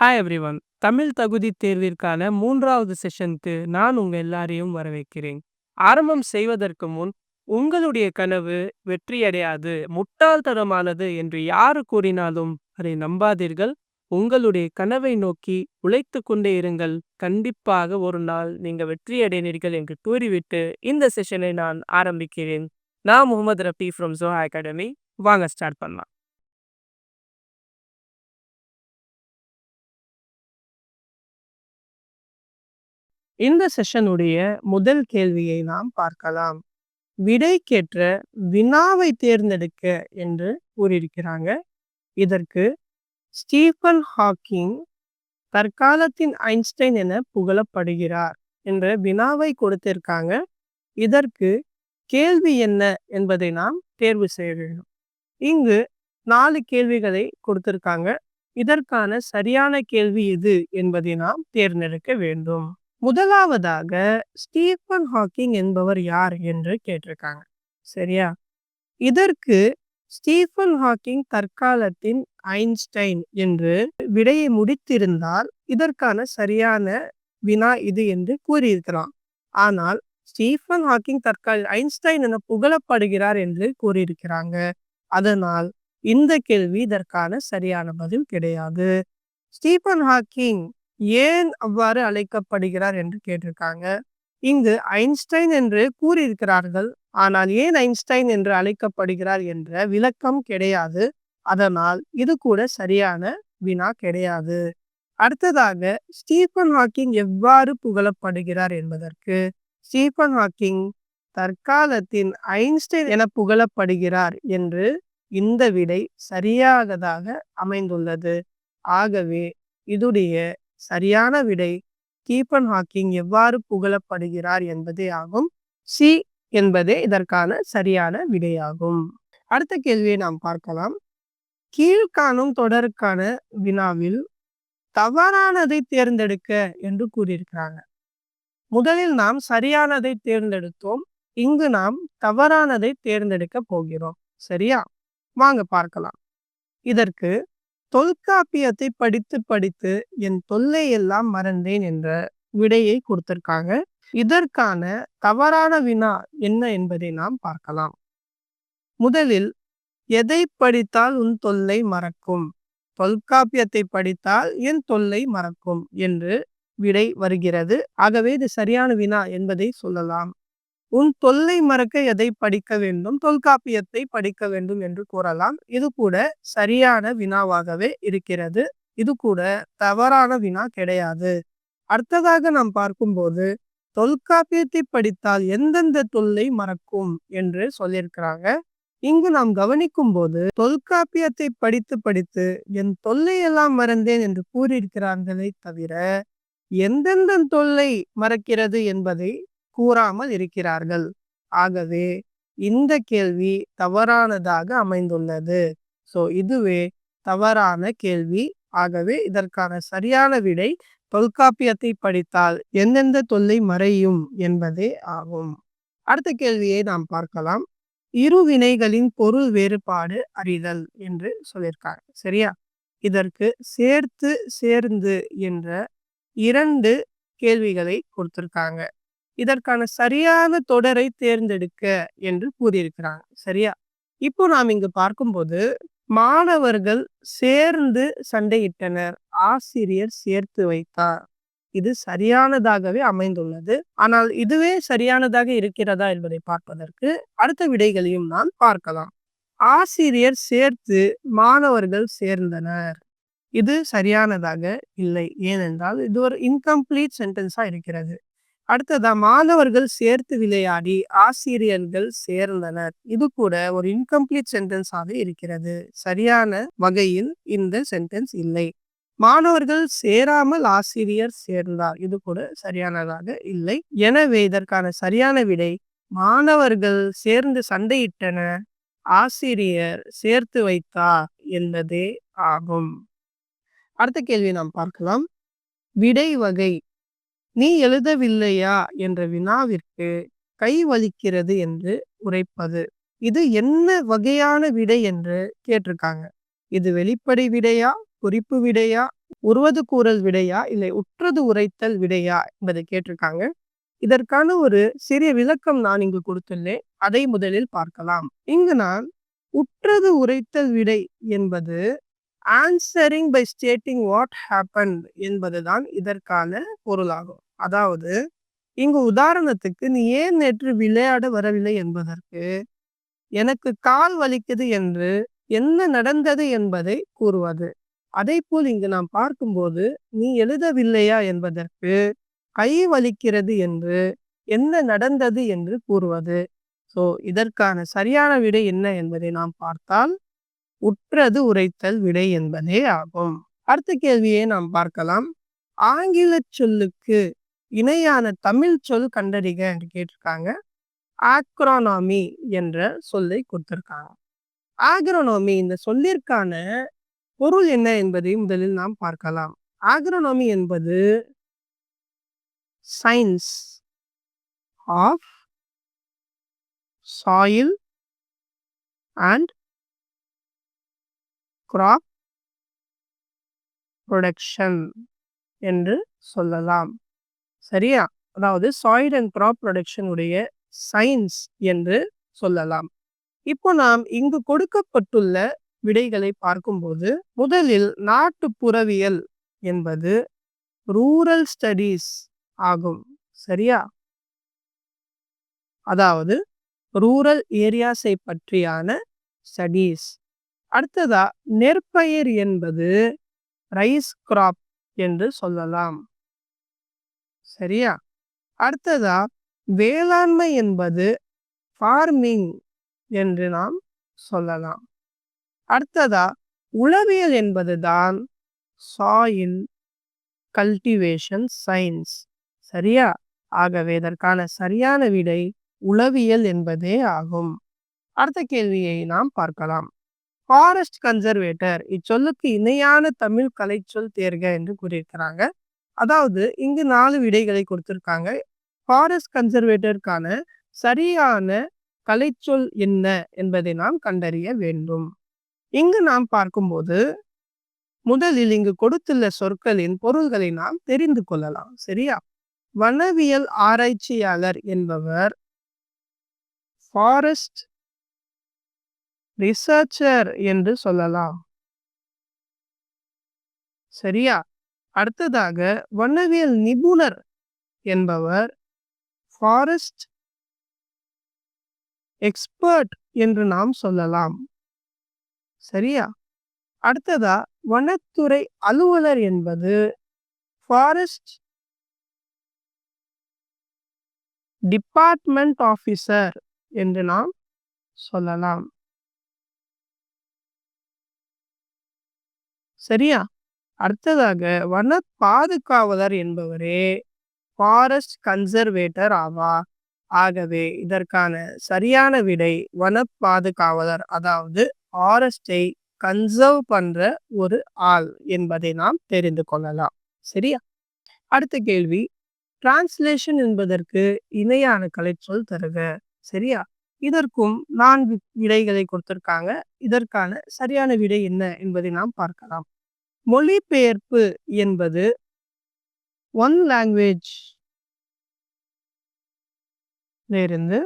Hi everyone. Tamil தகுதி தேர்விற்கான 3வது செஷனுக்கு நான் உங்க எல்லாரையும் வரவேற்கிறேன். ஆரம்பம் செய்வதற்கு முன், உங்களுடைய கனவு வெற்றியடையாது, முட்டாள்தனமானது என்று யாரு கூறினாலும் அதை நம்பாதீர்கள். உங்களுடைய கனவை நோக்கி உழைத்துக் கொண்டே இருங்கள். கண்டிப்பாக ஒரு நாள் நீங்க வெற்றியடைவீர்கள் என்று கூறிவிட்டு இந்த செஷனை நான் ஆரம்பிக்கிறேன். நான் முகமது ரஃபி ஃப்ரம் ஜோஹா அகாடமி. வாங்க ஸ்டார்ட் பண்ணலாம். இந்த செஷனுடைய முதல் கேள்வியை நாம் பார்க்கலாம். விடைக்கேற்ற வினாவை தேர்ந்தெடுக்க என்று கூறியிருக்கிறாங்க. இதற்கு ஸ்டீஃபன் ஹாக்கிங் தற்காலத்தின் ஐன்ஸ்டைன் என புகழப்படுகிறார் என்ற வினாவை கொடுத்திருக்காங்க. இதற்கு கேள்வி என்ன என்பதை நாம் தேர்வு செய்ய வேண்டும். இங்கு 4 கேள்விகளை கொடுத்திருக்காங்க. இதற்கான சரியான கேள்வி எது என்பதை நாம் தேர்ந்தெடுக்க வேண்டும். முதலாவதாக ஸ்டீஃபன் ஹாக்கிங் என்பவர் யார் என்று கேட்டிருக்காங்க. சரியா? இதற்கு ஸ்டீஃபன் ஹாக்கிங் தற்காலத்தின் ஐன்ஸ்டைன் என்று விடையை முடித்திருந்தால் இதற்கான சரியான வினா இது என்று கூறியிருக்கலாம். ஆனால் ஸ்டீஃபன் ஹாக்கிங் ஐன்ஸ்டைன் என புகழப்படுகிறார் என்று கூறியிருக்கிறாங்க. அதனால் இந்த கேள்வி இதற்கான சரியான பதில் கிடையாது. ஸ்டீஃபன் ஹாக்கிங் ஏன் அவ்வாறு அழைக்கப்படுகிறார் என்று கேட்டிருக்காங்க. இங்கு ஐன்ஸ்டைன் என்று கூறியிருக்கிறார்கள். ஆனால் ஏன் ஐன்ஸ்டைன் என்று அழைக்கப்படுகிறார் என்ற விளக்கம் கிடையாது. அதனால் இது கூட சரியான வினா கிடையாது. அடுத்ததாக ஸ்டீஃபன் ஹாக்கிங் எவ்வாறு புகழப்படுகிறார் என்பதற்கு ஸ்டீஃபன் ஹாக்கிங் தற்காலத்தின் ஐன்ஸ்டைன் என புகழப்படுகிறார் என்று இந்த விடை சரியாகதாக அமைந்துள்ளது. ஆகவே இதுடைய சரியான விடை ஸ்டீஃபன் ஹாக்கிங் எவ்வாறு புகழப்படுகிறார் என்பதே ஆகும். சி என்பதே இதற்கான சரியான விடையாகும். அடுத்த கேள்வியை நாம் பார்க்கலாம். கீழ்காணும் தொடருக்கான வினாவில் தவறானதை தேர்ந்தெடுக்க என்று கூறியிருக்கிறாங்க. முதலில் நாம் சரியானதை தேர்ந்தெடுத்தோம். இங்கு நாம் தவறானதை தேர்ந்தெடுக்க போகிறோம். சரியா? வாங்க பார்க்கலாம். இதற்கு தொல்காப்பியத்தை படித்து படித்து என் தொல்லை எல்லாம் மறந்தேன் என்ற விடையை கொடுத்திருக்காங்க. இதற்கான தவறான வினா என்ன என்பதை நாம் பார்க்கலாம். முதலில் எதை படித்தால் உன் தொல்லை மறக்கும்? தொல்காப்பியத்தை படித்தால் என் தொல்லை மறக்கும் என்று விடை வருகிறது. ஆகவே இது சரியான வினா என்பதை சொல்லலாம். உன் தொல்லை மறக்க எதை படிக்க வேண்டும்? தொல்காப்பியத்தை படிக்க வேண்டும் என்று கூறலாம். இது கூட சரியான வினாவாகவே இருக்கிறது. இது கூட தவறான வினா கிடையாது. அடுத்ததாக நாம் பார்க்கும்போது தொல்காப்பியத்தை படித்தால் எந்தெந்த தொல்லை மறக்கும் என்று சொல்லியிருக்கிறாங்க. இங்கு நாம் கவனிக்கும் போது தொல்காப்பியத்தை படித்து படித்து என் தொல்லை எல்லாம் மறந்தேன் என்று கூறியிருக்கிறார்களே தவிர எந்தெந்த தொல்லை மறக்கிறது என்பதை கூறாமல் இருக்கிறார்கள். ஆகவே இந்த கேள்வி தவறானதாக அமைந்துள்ளது. இதுவே தவறான கேள்வி. ஆகவே இதற்கான சரியான விடை தொல்காப்பியத்தை படித்தால் எந்தெந்த தொல்லை மறையும் என்பதே ஆகும். அடுத்த கேள்வியை நாம் பார்க்கலாம். இரு வினைகளின் பொருள் வேறுபாடு அறிதல் என்று சொல்லியிருக்காங்க. சரியா? இதற்கு சேர்த்து சேர்ந்து என்ற 2 கேள்விகளை கொடுத்திருக்காங்க. இதற்கான சரியான தொடரை தேர்ந்தெடுக்க என்று கூறியிருக்கிறாங்க. சரியா? இப்போ நாம் இங்கு பார்க்கும்போது மாணவர்கள் சேர்ந்து சண்டையிட்டனர், ஆசிரியர் சேர்த்து வைத்தார். இது சரியானதாகவே அமைந்துள்ளது. ஆனால் இதுவே சரியானதாக இருக்கிறதா என்பதை பார்ப்பதற்கு அடுத்த விடைகளையும் நாம் பார்க்கலாம். ஆசிரியர் சேர்த்து மாணவர்கள் சேர்ந்தனர். இது சரியானதாக இல்லை. ஏனென்றால் இது ஒரு இன்கம்ப்ளீட் சென்டென்ஸா இருக்கிறது. அடுத்ததா மாணவர்கள் சேர்த்து விளையாடி ஆசிரியர்கள் சேர்ந்தனர். இது கூட ஒரு இன்கம்ப்ளீட் சென்டென்ஸாக இருக்கிறது. சரியான வகையில் இந்த சென்டென்ஸ் இல்லை. மாணவர்கள் சேராமல் ஆசிரியர் சேர்ந்தார். இது கூட சரியானதாக இல்லை. எனவே இதற்கான சரியான விடை மாணவர்கள் சேர்ந்து சண்டையிட்டனர், ஆசிரியர் சேர்த்து வைத்தார் என்பதே ஆகும். அடுத்த கேள்வி நாம் பார்க்கலாம். விடை வகை நீ எழுதவில்லையா என்ற வினாவிற்கு கை வலிக்கிறது என்று உரைப்பது. இது என்ன வகையான விடை என்று கேட்டிருக்காங்க. இது வெளிப்படை விடையா, குறிப்பு விடையா, உருவது கூறல் விடையா இல்லை உற்றது உரைத்தல் விடையா என்பதை கேட்டிருக்காங்க. இதற்கான ஒரு சிறிய விளக்கம் நான் இங்கு கொடுத்துள்ளேன். அதை முதலில் பார்க்கலாம். இங்கு நான் உற்றது உரைத்தல் விடை என்பது answering by stating what happen என்பதுதான் இதற்கான பொருளாகும். அதாவது இங்கு உதாரணத்துக்கு நீ ஏன் நேற்று விளையாட வரவில்லை என்பதற்கு எனக்கு கால் வலிக்குது என்று என்ன நடந்தது என்பதை கூறுவது. அதை போல் இங்கு நாம் பார்க்கும்போது நீ எழுதவில்லையா என்பதற்கு கை வலிக்கிறது என்று என்ன நடந்தது என்று கூறுவது. ஸோ இதற்கான சரியான விடை என்ன என்பதை நாம் பார்த்தால் உற்றது உரைத்தல் விடை என்பதே ஆகும். அடுத்த கேள்வியை நாம் பார்க்கலாம். ஆங்கில சொல்லுக்கு இணையான தமிழ் சொல் கண்டறிக என்று கேட்டிருக்காங்க. ஆக்ரோனாமி என்ற சொல்லை கொடுத்திருக்காங்க. ஆக்ரோனாமி இந்த சொல்லிற்கான பொருள் என்ன என்பதை முதலில் நாம் பார்க்கலாம். ஆக்ரோனாமி என்பது science of soil and crop production என்று சொல்லலாம். சரியா? அதாவது சாயில் அண்ட் கிராப் ப்ரொடக்ஷன் உடைய சயின்ஸ் என்று சொல்லலாம். இப்போ நாம் இங்கு கொடுக்கப்பட்டுள்ள விடைகளை பார்க்கும்போது முதலில் நாட்டுப்புறவியல் என்பது ரூரல் ஸ்டடீஸ் ஆகும். சரியா? அதாவது ரூரல் ஏரியாஸை பற்றியான ஸ்டடீஸ். அடுத்ததா நெற்பயிர் என்பது ரைஸ் கிராப் என்று சொல்லலாம். சரியா? அடுத்ததா வேளாண்மை என்பது ஃபார்மிங் என்று நாம் சொல்லலாம். அடுத்ததா உளவியல் என்பதுதான் சாயில் கல்டிவேஷன் சயின்ஸ். சரியா? ஆகவே இதற்கான சரியான விடை உளவியல் என்பதே ஆகும். அடுத்த கேள்வியை நாம் பார்க்கலாம். ஃபாரஸ்ட் கன்சர்வேட்டர் இச்சொல்லுக்கு இணையான தமிழ் கலைச்சொல் தேர்க என்று கூறியிருக்கிறாங்க. அதாவது இங்கு 4 விடைகளை கொடுத்திருக்காங்க. ஃபாரஸ்ட் கன்சர்வேட்டருக்கான சரியான கலைச்சொல் என்ன என்பதை நாம் கண்டறிய வேண்டும். இங்கு நாம் பார்க்கும்போது முதலில் இங்கு கொடுத்துள்ள சொற்களின் பொருள்களை நாம் தெரிந்து கொள்ளலாம். சரியா? வனவியல் ஆராய்ச்சியாளர் என்பவர் ஃபாரஸ்ட் ரிசர்ச்சர் என்று சொல்லலாம். சரியா? அடுத்ததாக வனவியல் நிபுணர் என்பவர் ஃபாரஸ்ட் எக்ஸ்பர்ட் என்று நாம் சொல்லலாம். சரியா? அடுத்ததா வனத்துறை அலுவலர் என்பது ஃபாரஸ்ட் டிபார்ட்மெண்ட் ஆஃபீஸர் என்று நாம் சொல்லலாம். சரியா? அடுத்ததாக வன பாதுகாவலர் என்பவரே ஃபாரஸ்ட் கன்சர்வேட்டர் ஆவார். ஆகவே இதற்கான சரியான விடை வன பாதுகாவலர், அதாவது ஃபாரஸ்டை கன்சர்வ் பண்ற ஒரு ஆள் என்பதை நாம் தெரிந்து கொள்ளலாம். சரியா? அடுத்த கேள்வி, டிரான்ஸ்லேஷன் என்பதற்கு இணையான கலைச்சொல் தருக. சரியா? இதற்கும் 4 விடைகளை கொடுத்திருக்காங்க. இதற்கான சரியான விடை என்ன என்பதை நாம் பார்க்கலாம். மொழிபெயர்ப்பு என்பது ஒன் லாங்குவேஜ் இருந்து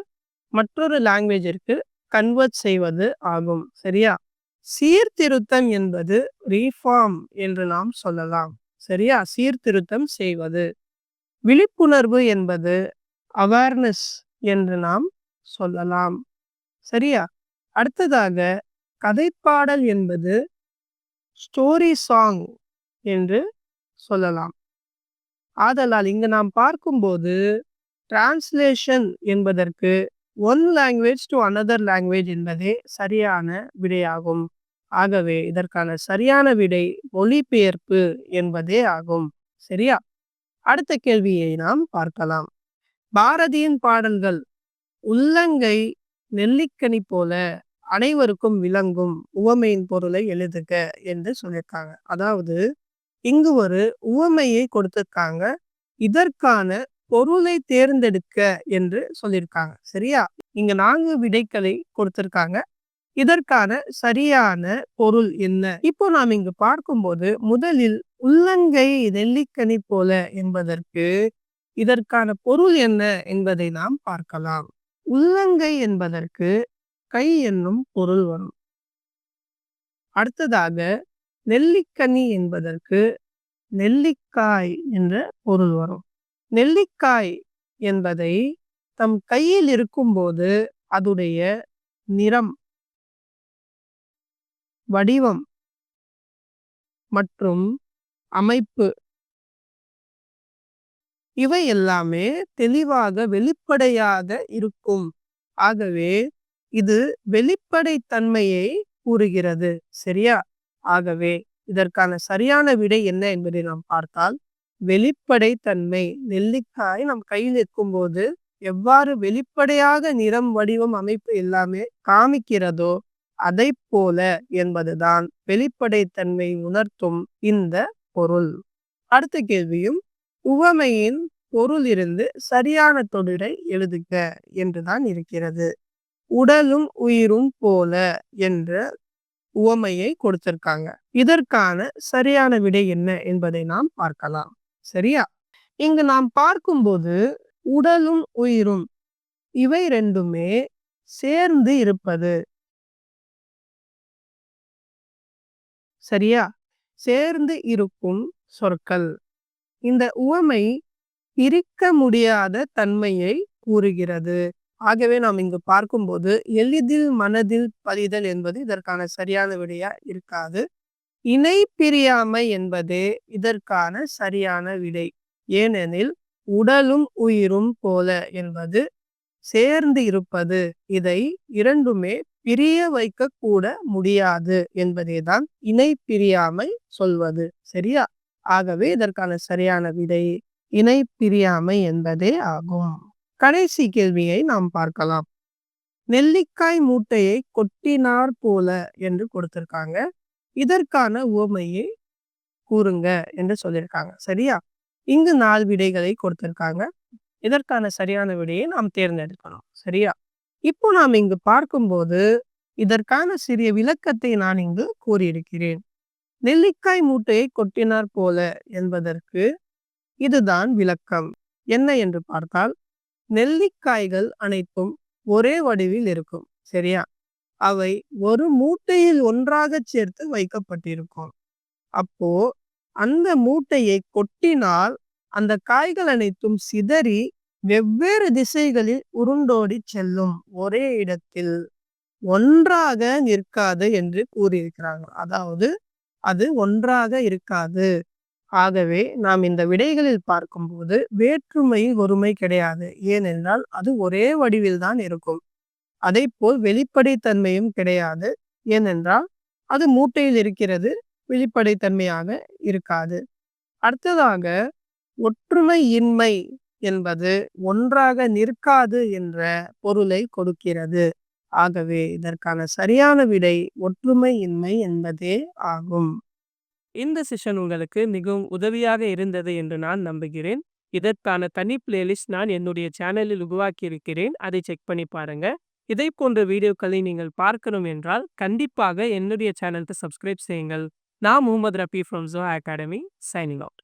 மற்றொரு லாங்குவேஜிற்கு கன்வெர்ட் செய்வது ஆகும். சரியா? சீர்திருத்தம் என்பது ரீஃபார்ம் என்று நாம் சொல்லலாம். சரியா? சீர்திருத்தம் செய்வது. விழிப்புணர்வு என்பது அவேர்னஸ் என்று நாம் சொல்லலாம். சரியா? அடுத்ததாக கதைப்பாடல் என்பது ஸ்டோரி சாங் என்று சொல்லலாம். ஆதலால் இங்கு நாம் பார்க்கும்போது டிரான்ஸ்லேஷன் என்பதற்கு one language to another language என்பதே சரியான விடையாகும். ஆகவே இதற்கான சரியான விடை மொழிபெயர்ப்பு என்பதே ஆகும். சரியா? அடுத்த கேள்வியை நாம் பார்க்கலாம். பாரதியின் பாடல்கள் உள்ளங்கை நெல்லிக்கனி போல அனைவருக்கும் விளங்கும் உவமையின் பொருளை எழுதுக என்று சொல்லியிருக்காங்க. அதாவது இங்கு ஒரு உவமையை கொடுத்திருக்காங்க. இதற்கான பொருளை தேர்ந்தெடுக்க என்று சொல்லியிருக்காங்க. சரியா? இங்க 4 விடைகளை கொடுத்திருக்காங்க. இதற்கான சரியான பொருள் என்ன? இப்போ நாம் இங்கு பார்க்கும்போது முதலில் உள்ளங்கை நெல்லிக்கனி போல என்பதற்கு இதற்கான பொருள் என்ன என்பதை நாம் பார்க்கலாம். உள்ளங்கை என்பதற்கு கை என்னும் பொருள் வரும். அடுத்ததாக நெல்லிக்கனி என்பதற்கு நெல்லிக்காய் என்ற பொருள் வரும். நெல்லிக்காய் என்பதை தம் கையில் இருக்கும்போது அதுடைய நிறம், வடிவம் மற்றும் அமைப்பு இவை எல்லாமே தெளிவாக வெளிப்படையாக இருக்கும். ஆகவே இது வெளிப்படைத்தன்மையை கூறுகிறது. சரியா? ஆகவே இதற்கான சரியான விடை என்ன என்பதை நாம் பார்த்தால் வெளிப்படைத்தன்மை. நெல்லிக்காய் நம் கையில் இருக்கும்போது எவ்வாறு வெளிப்படையாக நிறம், வடிவம், அமைப்பு எல்லாமே காமிக்கிறதோ அதை போல என்பதுதான் வெளிப்படைத்தன்மை உணர்த்தும் இந்த பொருள். அடுத்த கேள்வியும் உவமையின் பொருள் இருந்து சரியான தொடரை எழுதுக என்றுதான் இருக்கிறது. உடலும் உயிரும் போல என்ற உவமையை கொடுத்திருக்காங்க. இதற்கான சரியான விடை என்ன என்பதை நாம் பார்க்கலாம். சரியா? இங்கு நாம் பார்க்கும்போது உடலும் உயிரும் இவை ரெண்டுமே சேர்ந்து இருப்பது. சரியா? சேர்ந்து இருக்கும் சொற்கள். இந்த உவமை பிரிக்க முடியாத தன்மையை கூறுகிறது. ஆகவே நாம் இங்கு பார்க்கும்போது எளிதில் மனதில் பதிதல் என்பது இதற்கான சரியான விடையா இருக்காது. இணை பிரியாமை என்பதே இதற்கான சரியான விடை. ஏனெனில் உடலும் உயிரும் போல என்பது சேர்ந்து இருப்பது. இதை இரண்டுமே பிரிய வைக்க கூட முடியாது என்பதேதான் இணை பிரியாமை சொல்வது. சரியா? ஆகவே இதற்கான சரியான விடை இணை பிரியாமை என்பதே ஆகும். கடைசி கேள்வியை நாம் பார்க்கலாம். நெல்லிக்காய் மூட்டையை கொட்டினார் போல என்று கொடுத்திருக்காங்க. இதற்கான உவமையை கூறுங்க என்று சொல்லியிருக்காங்க. சரியா? இங்கு 4 விடைகளை கொடுத்திருக்காங்க. இதற்கான சரியான விடையை நாம் தேர்ந்தெடுக்கணும். சரியா? இப்போ நாம் இங்கு பார்க்கும்போது இதற்கான சிறிய விளக்கத்தை நான் இங்கு கூறியிருக்கிறேன். நெல்லிக்காய் மூட்டையை கொட்டினார் போல என்பதற்கு இதுதான் விளக்கம். என்ன என்று பார்த்தால் நெல்லிக்காய்கள் அனைத்தும் ஒரே வடிவில் இருக்கும். சரியா? அவை ஒரு மூட்டையில் ஒன்றாக சேர்த்து வைக்கப்பட்டிருக்கும். அப்போ அந்த மூட்டையை கொட்டினால் அந்த காய்கள் அனைத்தும் சிதறி வெவ்வேறு திசைகளில் உருண்டோடி செல்லும். ஒரே இடத்தில் ஒன்றாக நிற்காது என்று கூறியிருக்கிறாங்க. அதாவது அது ஒன்றாக இருக்காது. ஆகவே நாம் இந்த விடைகளில் பார்க்கும்போது வேற்றுமையில் ஒருமை கிடையாது. ஏனென்றால் அது ஒரே வடிவில் தான் இருக்கும். அதை போல் வெளிப்படைத்தன்மையும் கிடையாது. ஏனென்றால் அது மூட்டையில் இருக்கிறது, வெளிப்படைத்தன்மையாக இருக்காது. அடுத்ததாக ஒற்றுமை இன்மை என்பது ஒன்றாக நிற்காது என்ற பொருளை கொடுக்கிறது. ஆகவே இதற்கான சரியான விடை ஒற்றுமை இன்மை என்பதே ஆகும். இந்த செஷன் உங்களுக்கு மிகவும் உதவியாக இருந்தது என்று நான் நம்புகிறேன். இதற்கான தனி பிளேலிஸ்ட் நான் என்னுடைய சேனலில் உருவாக்கி இருக்கிறேன். அதை செக் பண்ணி பாருங்க. இதை போன்ற வீடியோக்களை நீங்கள் பார்க்கணும் என்றால் கண்டிப்பாக என்னுடைய சேனலுக்கு சப்ஸ்கிரைப் செய்யுங்கள். நான் Mohammed Rafi from Joha academy, signing out.